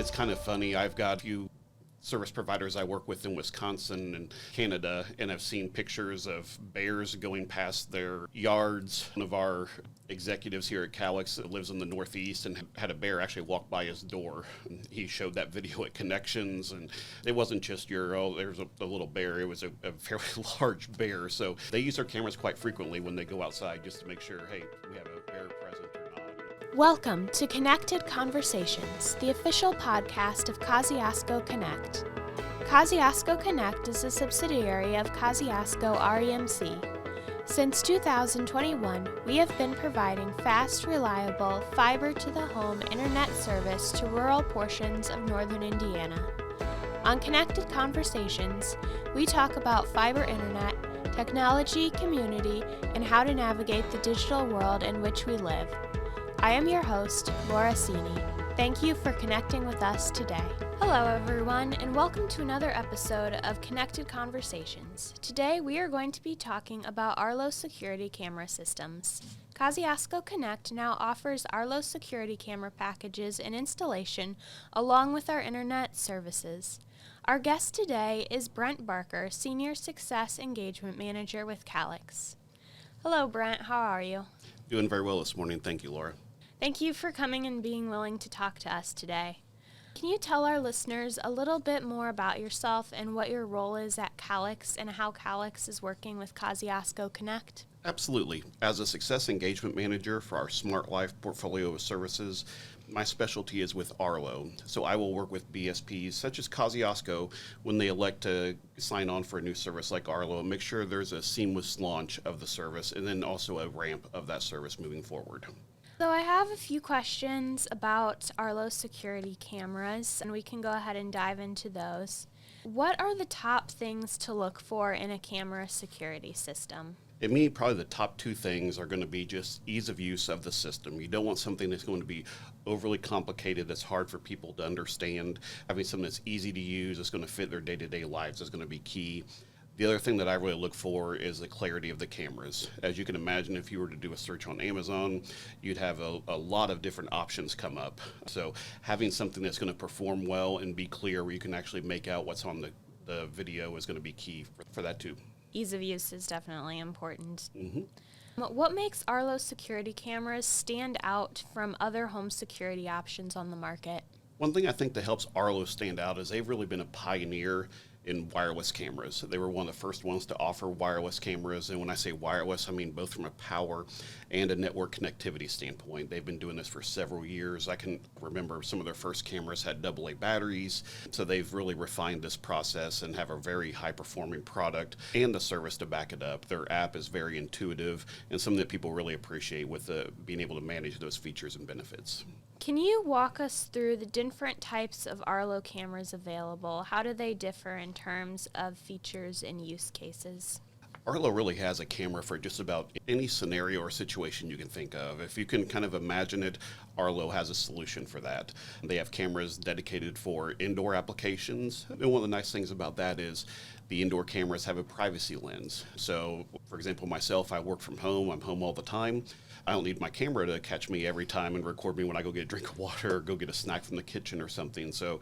It's kind of funny. I've got a few service providers I work with in Wisconsin and Canada, and I've seen pictures of bears going past their yards. One of our executives here at Calix that lives in the Northeast and had a bear actually walk by his door. And he showed that video at Connections, and it wasn't just there's a little bear. It was a fairly large bear. So they use their cameras quite frequently when they go outside just to make sure, hey, we have a bear present or not. Welcome to Connected Conversations, the official podcast of Kosciusko Connect. Kosciusko Connect is a subsidiary of Kosciusko REMC. Since 2021, we have been providing fast, reliable, fiber-to-the-home internet service to rural portions of northern Indiana. On Connected Conversations, we talk about fiber internet, technology, community, and how to navigate the digital world in which we live. I am your host, Laura Cini. Thank you for connecting with us today. Hello, everyone, and welcome to another episode of Connected Conversations. Today, we are going to be talking about Arlo security camera systems. Kosciusko Connect now offers Arlo security camera packages and installation along with our internet services. Our guest today is Brent Barker, Senior Success Engagement Manager with Calix. Hello, Brent. How are you? Doing very well this morning. Thank you, Laura. Thank you for coming and being willing to talk to us today. Can you tell our listeners a little bit more about yourself and what your role is at Calix and how Calix is working with Kosciusko Connect? Absolutely. As a Success Engagement Manager for our Smart Life portfolio of services, my specialty is with Arlo. So I will work with BSPs such as Kosciusko when they elect to sign on for a new service like Arlo and make sure there's a seamless launch of the service and then also a ramp of that service moving forward. So I have a few questions about Arlo security cameras, and we can go ahead and dive into those. What are the top things to look for in a camera security system? To me, probably the top two things are going to be just ease of use of the system. You don't want something that's going to be overly complicated, that's hard for people to understand. Having something that's easy to use, that's going to fit their day-to-day lives is going to be key. The other thing that I really look for is the clarity of the cameras. As you can imagine, if you were to do a search on Amazon, you'd have a lot of different options come up. So having something that's going to perform well and be clear where you can actually make out what's on the video is going to be key for that too. Ease of use is definitely important. Mm-hmm. What makes Arlo security cameras stand out from other home security options on the market? One thing I think that helps Arlo stand out is they've really been a pioneer in wireless cameras. They were one of the first ones to offer wireless cameras, and when I say wireless, I mean both from a power and a network connectivity standpoint. They've been doing this for several years. I can remember some of their first cameras had AA batteries, so they've really refined this process and have a very high-performing product and the service to back it up. Their app is very intuitive and something that people really appreciate with being able to manage those features and benefits. Can you walk us through the different types of Arlo cameras available? How do they differ in terms of features and use cases? Arlo really has a camera for just about any scenario or situation you can think of. If you can kind of imagine it, Arlo has a solution for that. They have cameras dedicated for indoor applications. And one of the nice things about that is the indoor cameras have a privacy lens. So, for example, myself, I work from home. I'm home all the time. I don't need my camera to catch me every time and record me when I go get a drink of water or go get a snack from the kitchen or something. So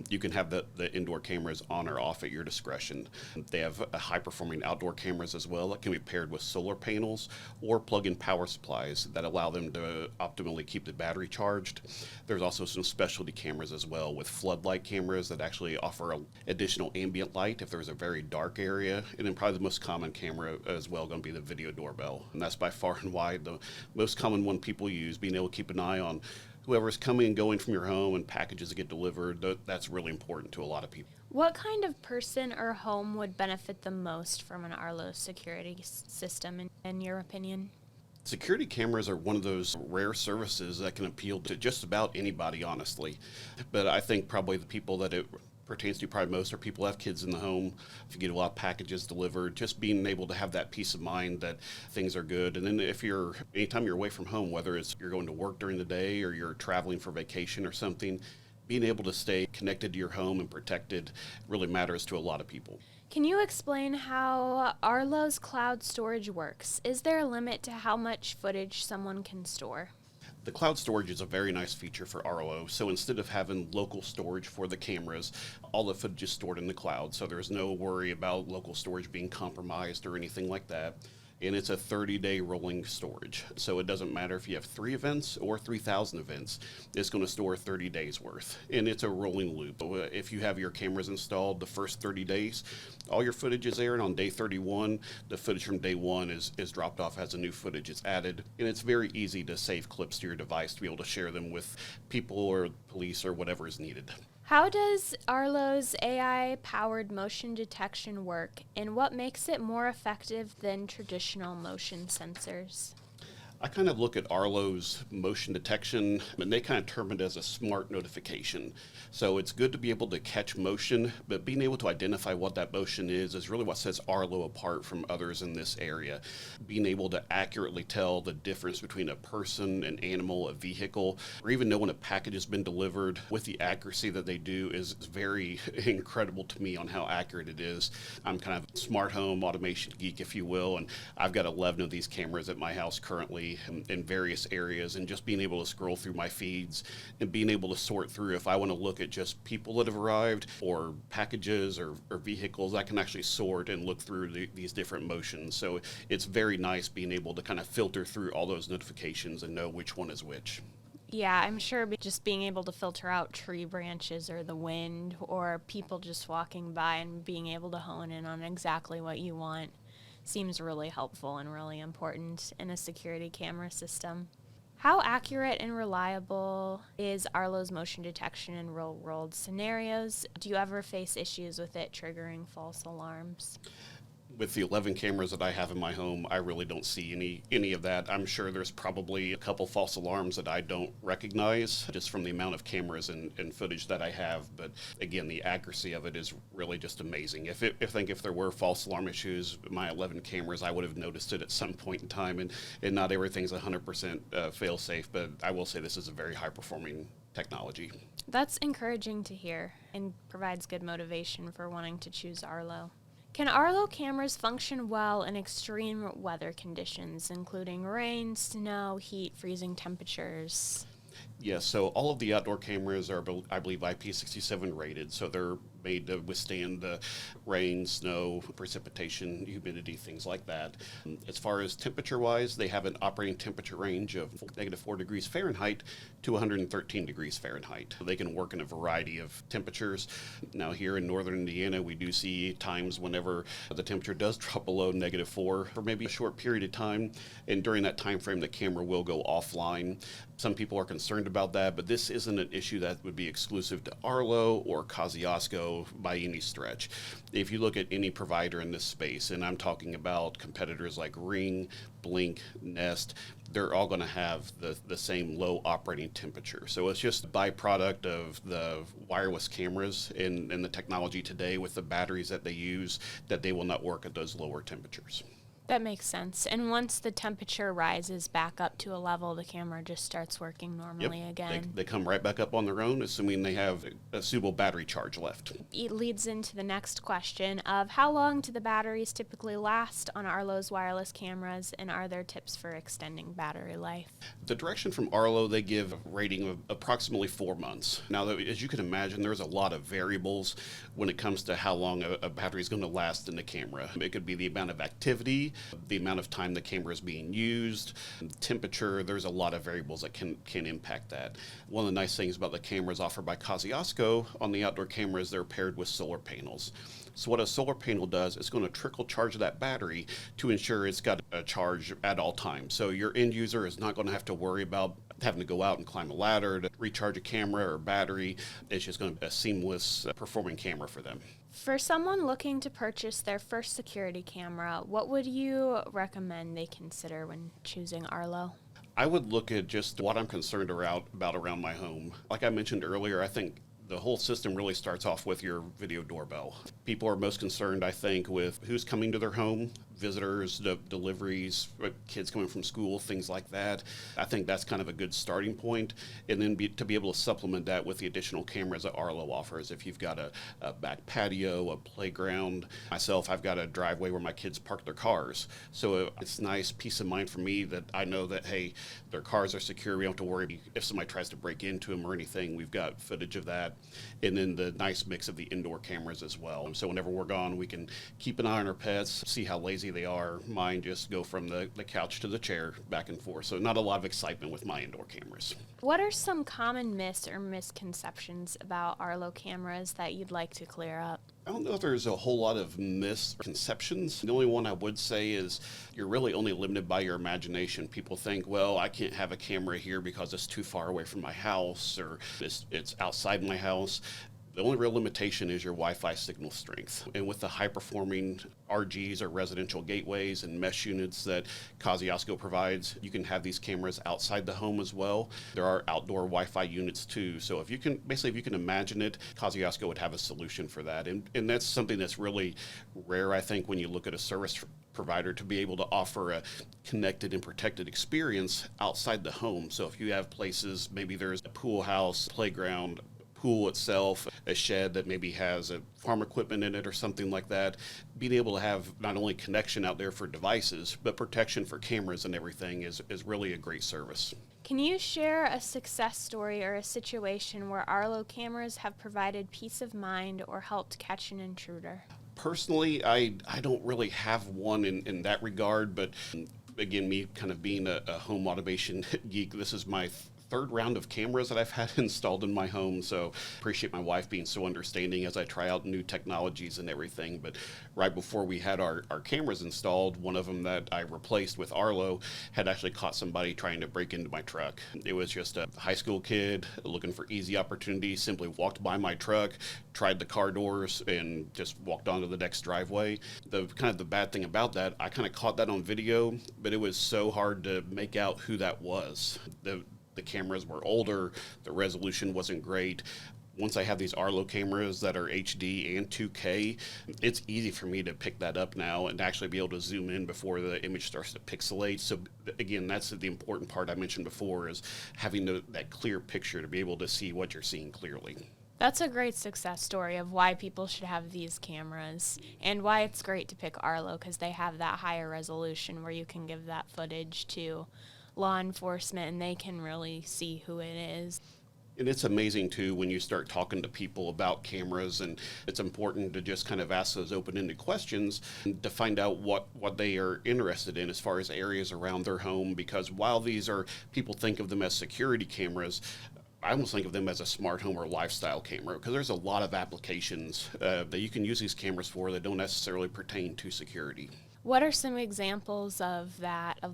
you can have the indoor cameras on or off at your discretion. They have high-performing outdoor cameras as well that can be paired with solar panels or plug-in power supplies that allow them to optimally keep the battery charged. There's also some specialty cameras as well with floodlight cameras that actually offer additional ambient light if there's a very dark area. And then probably the most common camera as well going to be the video doorbell. And that's by far and wide the most common one people use, being able to keep an eye on whoever's coming and going from your home and packages that get delivered. That's really important to a lot of people. What kind of person or home would benefit the most from an Arlo security system, in your opinion? Security cameras are one of those rare services that can appeal to just about anybody, honestly. But I think probably the people that it pertains to probably most are people who have kids in the home. If you get a lot of packages delivered, just being able to have that peace of mind that things are good. And then anytime you're away from home, whether it's you're going to work during the day or you're traveling for vacation or something, being able to stay connected to your home and protected really matters to a lot of people. Can you explain how Arlo's cloud storage works? Is there a limit to how much footage someone can store? The cloud storage is a very nice feature for Arlo. So instead of having local storage for the cameras, all the footage is stored in the cloud. So there's no worry about local storage being compromised or anything like that. And it's a 30-day rolling storage. So it doesn't matter if you have 3 events or 3,000 events, it's going to store 30 days worth. And it's a rolling loop. If you have your cameras installed the first 30 days, all your footage is there, and on day 31, the footage from day 1 is dropped off as a new footage is added. And it's very easy to save clips to your device to be able to share them with people or police or whatever is needed. How does Arlo's AI-powered motion detection work, and what makes it more effective than traditional motion sensors? I kind of look at Arlo's motion detection, and they kind of term it as a smart notification. So it's good to be able to catch motion, but being able to identify what that motion is really what sets Arlo apart from others in this area. Being able to accurately tell the difference between a person, an animal, a vehicle, or even know when a package has been delivered with the accuracy that they do is very incredible to me on how accurate it is. I'm kind of a smart home automation geek, if you will, and I've got 11 of these cameras at my house currently in various areas, and just being able to scroll through my feeds and being able to sort through if I want to look at just people that have arrived or packages or vehicles, I can actually sort and look through these different motions. So it's very nice being able to kind of filter through all those notifications and know which one is which. Yeah, I'm sure just being able to filter out tree branches or the wind or people just walking by and being able to hone in on exactly what you want seems really helpful and really important in a security camera system. How accurate and reliable is Arlo's motion detection in real-world scenarios? Do you ever face issues with it triggering false alarms? With the 11 cameras that I have in my home, I really don't see any of that. I'm sure there's probably a couple false alarms that I don't recognize just from the amount of cameras and footage that I have. But again, the accuracy of it is really just amazing. If there were false alarm issues with my 11 cameras, I would have noticed it at some point in time. And not everything's 100% fail safe, but I will say this is a very high performing technology. That's encouraging to hear and provides good motivation for wanting to choose Arlo. Can Arlo cameras function well in extreme weather conditions, including rain, snow, heat, freezing temperatures? Yes, so all of the outdoor cameras are, I believe, IP67 rated, so they're made to withstand rain, snow, precipitation, humidity, things like that. As far as temperature-wise, they have an operating temperature range of -4 degrees Fahrenheit to 113 degrees Fahrenheit. They can work in a variety of temperatures. Now here in northern Indiana, we do see times whenever the temperature does drop below -4 for maybe a short period of time, and during that time frame, the camera will go offline. Some people are concerned about that, but this isn't an issue that would be exclusive to Arlo or Kosciusko by any stretch. If you look at any provider in this space, and I'm talking about competitors like Ring, Blink, Nest, they're all going to have the same low operating temperature. So it's just a byproduct of the wireless cameras and the technology today with the batteries that they use, that they will not work at those lower temperatures. That makes sense. And once the temperature rises back up to a level, the camera just starts working normally again. They come right back up on their own, assuming they have a suitable battery charge left. It leads into the next question of how long do the batteries typically last on Arlo's wireless cameras, and are there tips for extending battery life? The direction from Arlo, they give a rating of approximately 4 months. Now, as you can imagine, there's a lot of variables when it comes to how long a battery is going to last in the camera. It could be the amount of activity, the amount of time the camera is being used, temperature. There's a lot of variables that can impact that. One of the nice things about the cameras offered by Kosciusko on the outdoor cameras, they're paired with solar panels. So what a solar panel does, it's going to trickle charge that battery to ensure it's got a charge at all times. So your end user is not going to have to worry about having to go out and climb a ladder to recharge a camera or battery. It's just going to be a seamless performing camera for them. For someone looking to purchase their first security camera, what would you recommend they consider when choosing Arlo? I would look at just what I'm concerned about around my home. Like I mentioned earlier, I think the whole system really starts off with your video doorbell. People are most concerned, I think, with who's coming to their home, visitors, deliveries, kids coming from school, things like that. I think that's kind of a good starting point. And then to be able to supplement that with the additional cameras that Arlo offers. If you've got a back patio, a playground. Myself, I've got a driveway where my kids park their cars. So it's nice peace of mind for me that I know that, hey, their cars are secure. We don't have to worry if somebody tries to break into them or anything. We've got footage of that. And then the nice mix of the indoor cameras as well. So whenever we're gone, we can keep an eye on our pets, see how lazy they are. Mine just go from the couch to the chair, back and forth. So not a lot of excitement with my indoor cameras. What are some common myths or misconceptions about Arlo cameras that you'd like to clear up? I don't know if there's a whole lot of misconceptions. The only one I would say is you're really only limited by your imagination. People think, well, I can't have a camera here because it's too far away from my house, or it's outside my house. The only real limitation is your Wi-Fi signal strength. And with the high-performing RGs or residential gateways and mesh units that Kosciusko provides, you can have these cameras outside the home as well. There are outdoor Wi-Fi units too. So if you can imagine it, Kosciusko would have a solution for that. And that's something that's really rare, I think, when you look at a service provider, to be able to offer a connected and protected experience outside the home. So if you have places, maybe there's a pool house, playground, pool itself, a shed that maybe has a farm equipment in it or something like that, being able to have not only connection out there for devices, but protection for cameras and everything is really a great service. Can you share a success story or a situation where Arlo cameras have provided peace of mind or helped catch an intruder? Personally, I don't really have one in that regard, but again, me kind of being a home automation geek, this is my third round of cameras that I've had installed in my home, so appreciate my wife being so understanding as I try out new technologies and everything. But right before we had our cameras installed, one of them that I replaced with Arlo had actually caught somebody trying to break into my truck. It was just a high school kid looking for easy opportunities, simply walked by my truck, tried the car doors, and just walked onto the next driveway. The bad thing about that, I kind of caught that on video, but it was so hard to make out who that was. The cameras were older, the resolution wasn't great. Once I have these Arlo cameras that are HD and 2K, it's easy for me to pick that up now and actually be able to zoom in before the image starts to pixelate. So again, that's the important part I mentioned before, is having that clear picture to be able to see what you're seeing clearly. That's a great success story of why people should have these cameras and why it's great to pick Arlo, because they have that higher resolution where you can give that footage to law enforcement and they can really see who it is. And it's amazing, too, when you start talking to people about cameras, and it's important to just kind of ask those open-ended questions to find out what they are interested in as far as areas around their home, because while people think of them as security cameras, I almost think of them as a smart home or lifestyle camera, because there's a lot of applications that you can use these cameras for that don't necessarily pertain to security. What are some examples of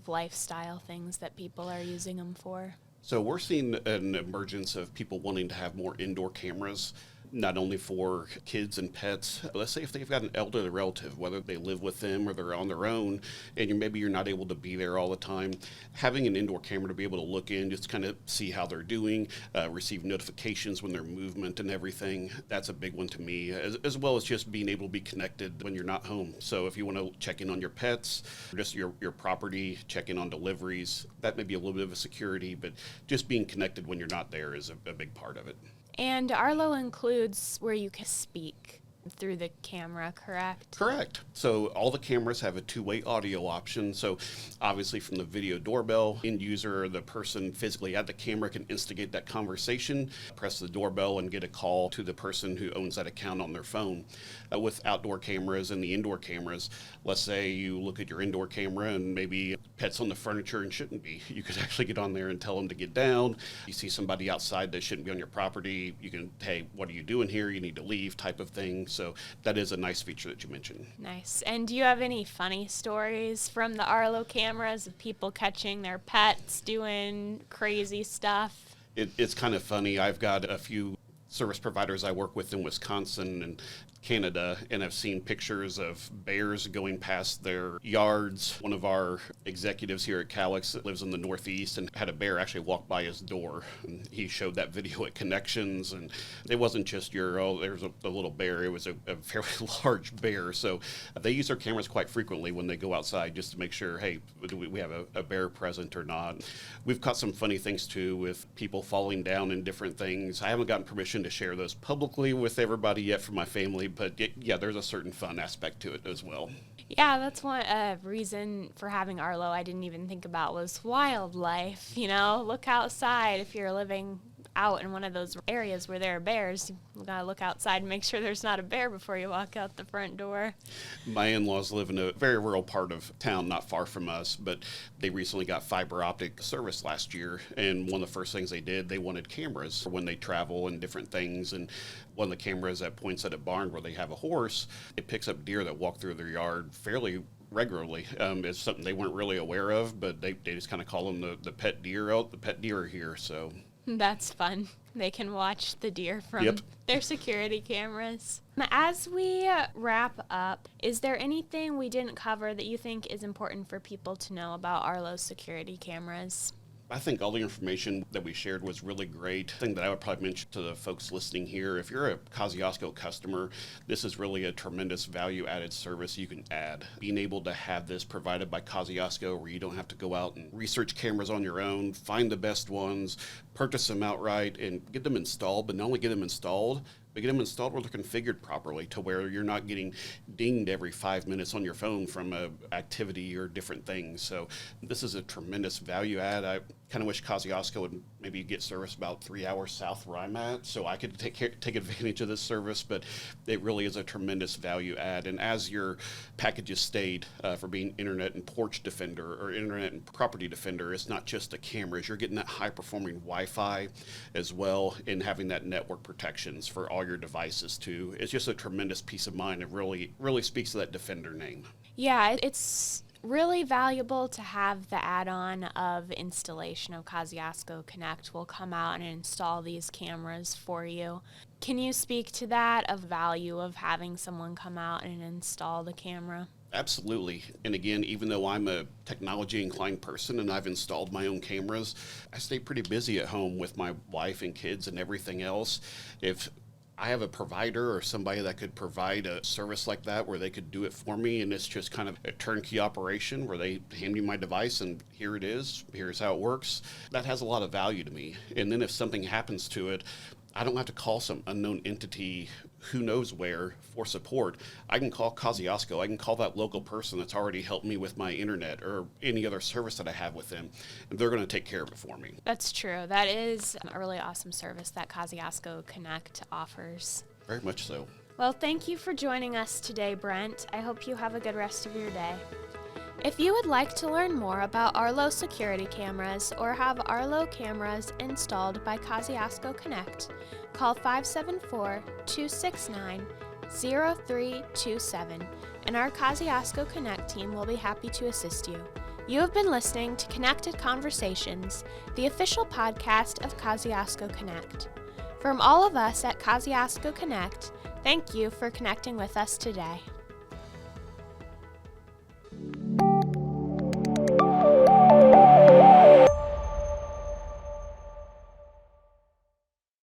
lifestyle things that people are using them for? So we're seeing an emergence of people wanting to have more indoor cameras, not only for kids and pets. Let's say if they've got an elderly relative, whether they live with them or they're on their own, and maybe you're not able to be there all the time, having an indoor camera to be able to look in, just kind of see how they're doing, receive notifications when their movement and everything, that's a big one to me, as well as just being able to be connected when you're not home. So if you want to check in on your pets, or just your property, check in on deliveries, that may be a little bit of a security, but just being connected when you're not there is a big part of it. And Arlo includes where you can speak through the camera, correct? Correct. So all the cameras have a two-way audio option. So obviously from the video doorbell, end user, the person physically at the camera can instigate that conversation, press the doorbell and get a call to the person who owns that account on their phone. With outdoor cameras and the indoor cameras, let's say you look at your indoor camera and maybe pets on the furniture and shouldn't be. You could actually get on there and tell them to get down. You see somebody outside that shouldn't be on your property, you can, hey, what are you doing here? You need to leave, type of thing. So that is a nice feature that you mentioned. Nice. And do you have any funny stories from the Arlo cameras of people catching their pets doing crazy stuff? It's kind of funny. I've got a few service providers I work with in Wisconsin, and Canada and have seen pictures of bears going past their yards. One of our executives here at Calix that lives in the Northeast and had a bear actually walk by his door. And he showed that video at Connections, and it wasn't just there's a little bear. It was a fairly large bear. So they use their cameras quite frequently when they go outside just to make sure, hey, do we have a bear present or not? We've caught some funny things too with people falling down in different things. I haven't gotten permission to share those publicly with everybody yet from my family, but yeah, there's a certain fun aspect to it as well. Yeah, that's one reason for having Arlo I didn't even think about was wildlife. Look outside if you're living out in one of those areas where there are bears. You gotta look outside and make sure there's not a bear before you walk out the front door. My in-laws live in a very rural part of town, not far from us, but they recently got fiber optic service last year, and one of the first things they did, they wanted cameras for when they travel and different things, and one of the cameras that points at a barn where they have a horse, it picks up deer that walk through their yard fairly regularly. It's something they weren't really aware of, but they just kind of call them the pet deer. Oh, the pet deer are here, so... That's fun. They can watch the deer from their security cameras. As we wrap up, is there anything we didn't cover that you think is important for people to know about Arlo's security cameras? I think all the information that we shared was really great. The thing that I would probably mention to the folks listening here, if you're a Kosciusko customer, this is really a tremendous value-added service you can add. Being able to have this provided by Kosciusko where you don't have to go out and research cameras on your own, find the best ones, purchase them outright, and get them installed, but not only get them installed, but get them installed where they're configured properly to where you're not getting dinged every 5 minutes on your phone from a activity or different things. So this is a tremendous value add. I kind of wish Kosciusko would maybe get service about 3 hours south where I'm at so I could take advantage of this service, but it really is a tremendous value add. And as your packages stayed for being Internet and Porch Defender or Internet and Property Defender, it's not just the cameras. You're getting that high-performing Wi-Fi as well and having that network protections for all your devices too. It's just a tremendous peace of mind. It really speaks to that Defender name. Yeah, it's really valuable to have the add-on of installation of Kosciusko Connect. Will come out and install these cameras for you. Can you speak to that, of value of having someone come out and install the camera? Absolutely. And again, even though I'm a technology inclined person and I've installed my own cameras, I stay pretty busy at home with my wife and kids and everything else. If I have a provider or somebody that could provide a service like that where they could do it for me, and it's just kind of a turnkey operation where they hand me my device and here it is, here's how it works, that has a lot of value to me. And then if something happens to it, I don't have to call some unknown entity who knows where for support. I can call Kosciusko. I can call that local person that's already helped me with my internet or any other service that I have with them, and they're going to take care of it for me. That's true. That is a really awesome service that Kosciusko Connect offers. Very much so. Well, thank you for joining us today, Brent. I hope you have a good rest of your day. If you would like to learn more about Arlo security cameras or have Arlo cameras installed by Kosciusko Connect, call 574-269-0327 and our Kosciusko Connect team will be happy to assist you. You have been listening to Connected Conversations, the official podcast of Kosciusko Connect. From all of us at Kosciusko Connect, thank you for connecting with us today.